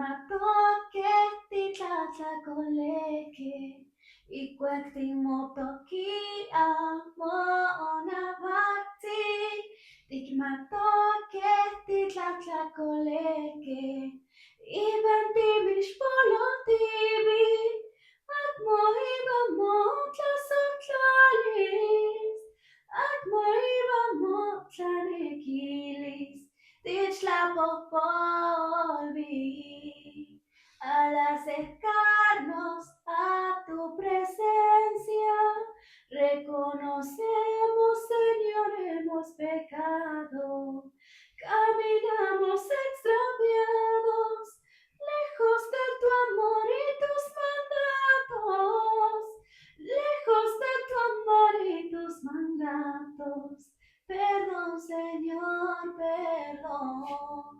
Tikmatoskej titlahtlakolejkej, ijkuak timotokiaj monavaktij. Tikmatoskej titlahtlakolejkej, iwan timixpolojtimij, akmo iwan motlasojtlalis, akmo iwan motlanekilis, tichtlapohpolvis. Al acercarnos a tu presencia, reconocemos, Señor, hemos pecado, caminamos extraviados, lejos de tu amor y tus mandatos, lejos de tu amor y tus mandatos. Perdón, Señor, perdón.